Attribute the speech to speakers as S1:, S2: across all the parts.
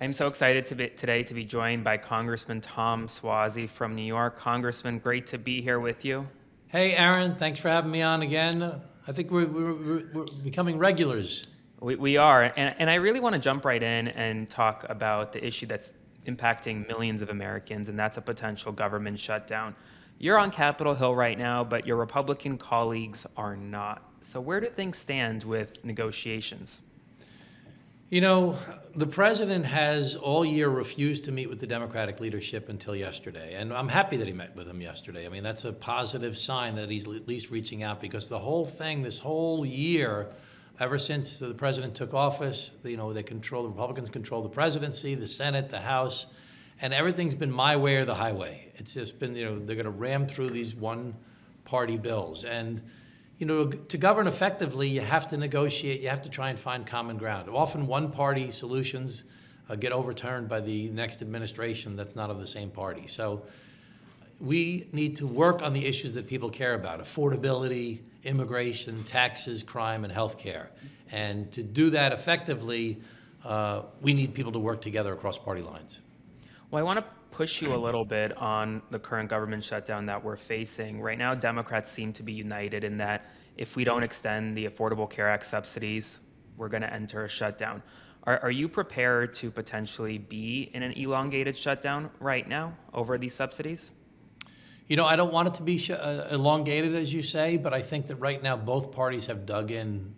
S1: I'm so excited today to be joined by Congressman Tom Suozzi from New York. Congressman, great to be here with you.
S2: Hey, Aaron, thanks for having me on again. I think we're becoming regulars.
S1: We are, and I really want to jump right in and talk about the issue that's impacting millions of Americans, and that's a potential government shutdown. You're on Capitol Hill right now, but your Republican colleagues are not. So where do things stand with negotiations?
S2: You know, the president has all year refused to meet with the Democratic leadership until yesterday. And I'm happy that he met with them yesterday. I mean, that's a positive sign that he's at least reaching out, because the whole thing, this whole year, ever since the president took office, the Republicans control the presidency, the Senate, the House, and everything's been my way or the highway. It's just been, they're going to ram through these one-party bills. And to govern effectively, you have to negotiate, you have to try and find common ground. Often one-party solutions get overturned by the next administration that's not of the same party. So we need to work on the issues that people care about: affordability, immigration, taxes, crime, and healthcare. And to do that effectively, we need people to work together across party lines.
S1: Well, I want to push you a little bit on the current government shutdown that we're facing. Right now, Democrats seem to be united in that if we don't extend the Affordable Care Act subsidies, we're going to enter a shutdown. Are you prepared to potentially be in an elongated shutdown right now over these subsidies?
S2: I don't want it to be elongated, as you say, but I think that right now both parties have dug in.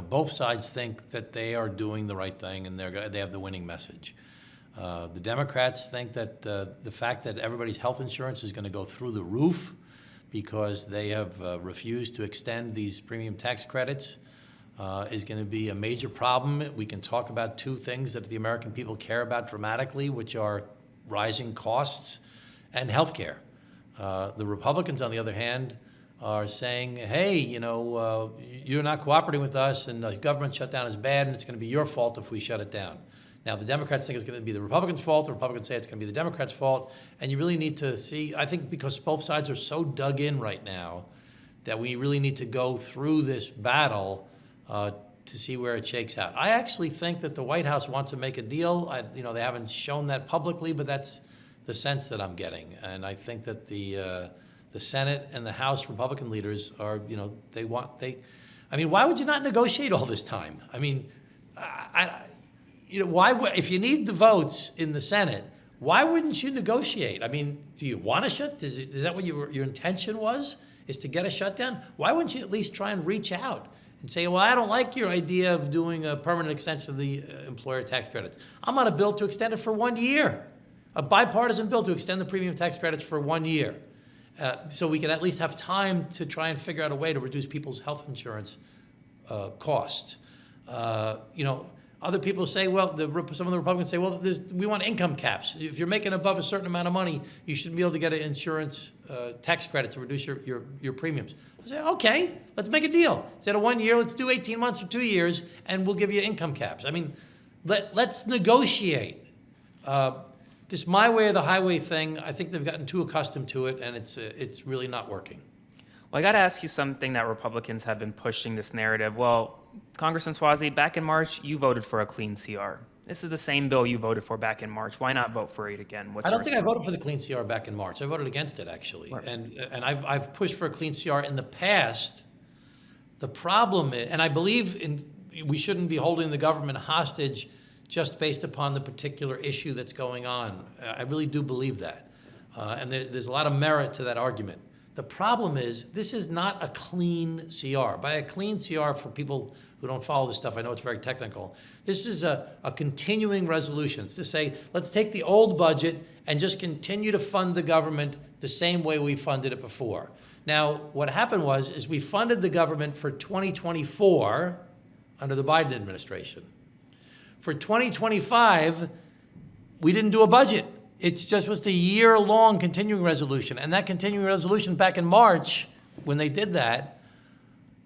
S2: Both sides think that they are doing the right thing and they have the winning message. The Democrats think that the fact that everybody's health insurance is going to go through the roof because they have refused to extend these premium tax credits is going to be a major problem. We can talk about two things that the American people care about dramatically, which are rising costs and health care. The Republicans, on the other hand, are saying, hey, you're not cooperating with us, and the government shutdown is bad, and it's going to be your fault if we shut it down. Now, the Democrats think it's going to be the Republicans' fault. The Republicans say it's going to be the Democrats' fault. And you really need to see, I think because both sides are so dug in right now, that we really need to go through this battle to see where it shakes out. I actually think that the White House wants to make a deal. They haven't shown that publicly, but that's the sense that I'm getting. And I think that the Senate and the House Republican leaders are, why would you not negotiate all this time? Why, if you need the votes in the Senate, why wouldn't you negotiate? Do you want to shut? Is that what your intention was? Is to get a shutdown? Why wouldn't you at least try and reach out and say, well, I don't like your idea of doing a permanent extension of the employer tax credits. I'm on a bill to extend it for 1 year, a bipartisan bill to extend the premium tax credits for 1 year, so we can at least have time to try and figure out a way to reduce people's health insurance costs. Other people say, some of the Republicans say, we want income caps. If you're making above a certain amount of money, you should be able to get an insurance tax credit to reduce your premiums. I say, okay, let's make a deal. Instead of 1 year, let's do 18 months or 2 years, and we'll give you income caps. Let's negotiate. This my way or the highway thing, I think they've gotten too accustomed to it, and it's really not working.
S1: Well, I got to ask you something that Republicans have been pushing this narrative. Well, Congressman Suozzi, back in March, you voted for a clean CR. This is the same bill you voted for back in March. Why not vote for it again?
S2: I don't think I voted for the clean CR back in March. I voted against it, actually. Right. And I've pushed for a clean CR in the past. The problem is, and I believe we shouldn't be holding the government hostage just based upon the particular issue that's going on. I really do believe that. And there's a lot of merit to that argument. The problem is, this is not a clean CR. By a clean CR, for people who don't follow this stuff, I know it's very technical, this is a continuing resolution. It's to say, let's take the old budget and just continue to fund the government the same way we funded it before. Now, what happened is we funded the government for 2024 under the Biden administration. For 2025, we didn't do a budget. It just was a year-long continuing resolution. And that continuing resolution back in March, when they did that,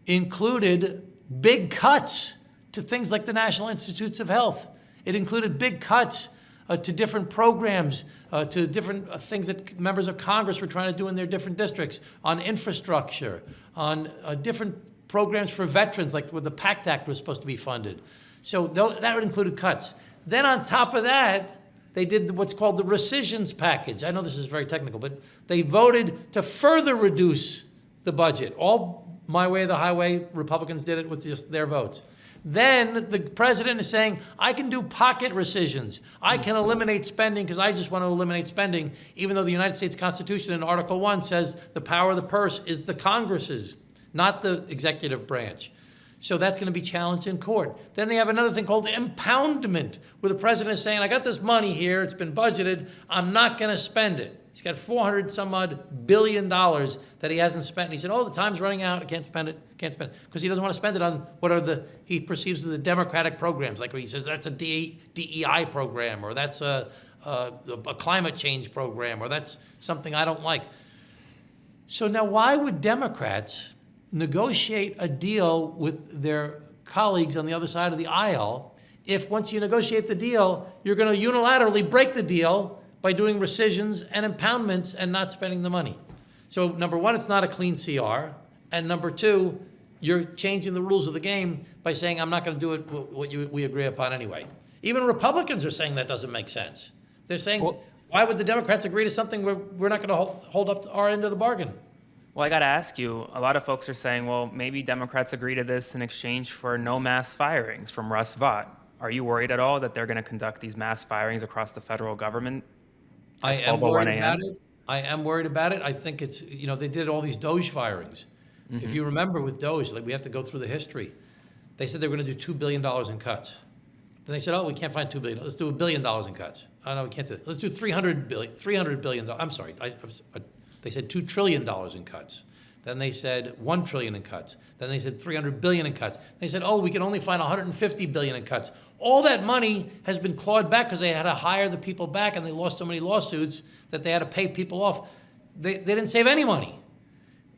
S2: included big cuts to things like the National Institutes of Health. It included big cuts to different programs, to different things that members of Congress were trying to do in their different districts, on infrastructure, on different programs for veterans, like where the PACT Act was supposed to be funded. So that included cuts. Then on top of that, they did what's called the rescissions package. I know this is very technical, but they voted to further reduce the budget. All my way or the highway, Republicans did it with just their votes. Then the president is saying, I can do pocket rescissions. I can eliminate spending because I just want to eliminate spending, even though the United States Constitution in Article 1 says the power of the purse is the Congress's, not the executive branch. So that's going to be challenged in court. Then they have another thing called impoundment, where the president is saying, I got this money here, it's been budgeted, I'm not going to spend it. He's got $400 billion that he hasn't spent. And he said, the time's running out, I can't spend it, because he doesn't want to spend it on what are he perceives as the democratic programs, like he says that's a DEI program, or that's a climate change program, or that's something I don't like. So now why would Democrats negotiate a deal with their colleagues on the other side of the aisle if once you negotiate the deal, you're going to unilaterally break the deal by doing rescissions and impoundments and not spending the money? So number one, it's not a clean CR. And number two, you're changing the rules of the game by saying, I'm not going to do it what we agree upon anyway. Even Republicans are saying that doesn't make sense. They're saying, why would the Democrats agree to something where we're not going to hold up to our end of the bargain?
S1: Well, I got to ask you, a lot of folks are saying, well, maybe Democrats agree to this in exchange for no mass firings from Russ Vought. Are you worried at all that they're going to conduct these mass firings across the federal government?
S2: I am worried about it. I am worried about it. I think it's, they did all these Doge firings. Mm-hmm. If you remember with Doge, we have to go through the history. They said they were going to do $2 billion in cuts. Then they said, we can't find $2 billion. Let's do $1 billion in cuts. Oh, no, we can't do it. Let's do $300 billion. I'm sorry. They said $2 trillion in cuts. Then they said $1 trillion in cuts. Then they said $300 billion in cuts. They said, we can only find $150 billion in cuts. All that money has been clawed back because they had to hire the people back, and they lost so many lawsuits that they had to pay people off. They didn't save any money.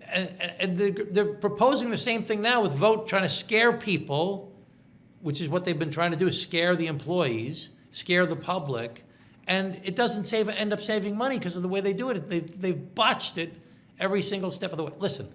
S2: And they're proposing the same thing now with Vote, trying to scare people, which is what they've been trying to do, is scare the employees, scare the public. And it doesn't end up saving money because of the way they do it. They've botched it every single step of the way. Listen,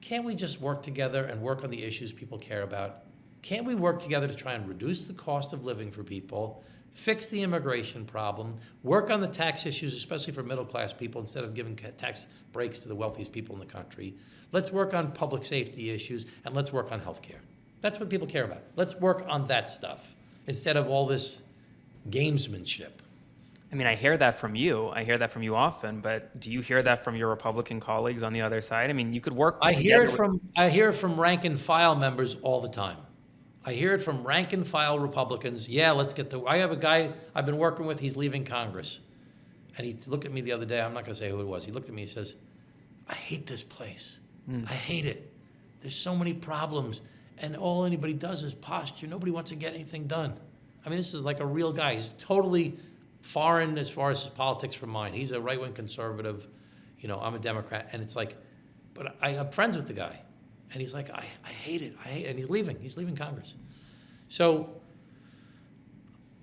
S2: can't we just work together and work on the issues people care about? Can't we work together to try and reduce the cost of living for people, fix the immigration problem, work on the tax issues, especially for middle-class people, instead of giving tax breaks to the wealthiest people in the country? Let's work on public safety issues, and let's work on health care. That's what people care about. Let's work on that stuff instead of all this gamesmanship.
S1: I mean, I hear that from you. I hear that from you often, but do you hear that from your Republican colleagues on the other side? I mean, you could work
S2: I hear it from rank and file members all the time. I hear it from rank and file Republicans. Yeah, let's get to. I have a guy I've been working with. He's leaving Congress, and he looked at me the other day. I'm not going to say who it was. He looked at me. He says, "I hate this place. I hate it. There's so many problems, and all anybody does is posture. Nobody wants to get anything done." I mean, this is like a real guy. He's totally foreign as far as his politics from mine. He's a right-wing conservative. I'm a Democrat, and it's like, but I'm friends with the guy. And he's like, I hate it. And he's leaving. He's leaving Congress. So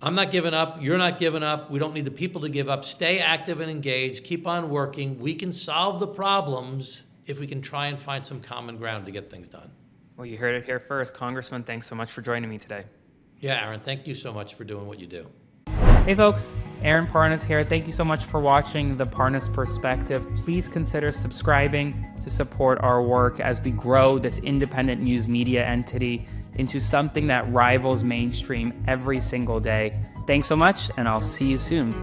S2: I'm not giving up. You're not giving up. We don't need the people to give up. Stay active and engaged. Keep on working. We can solve the problems if we can try and find some common ground to get things done.
S1: Well, you heard it here first. Congressman, thanks so much for joining me today.
S2: Yeah, Aaron, thank you so much for doing what you do.
S3: Hey folks, Aaron Parnas here. Thank you so much for watching The Parnas Perspective. Please consider subscribing to support our work as we grow this independent news media entity into something that rivals mainstream every single day. Thanks so much, and I'll see you soon.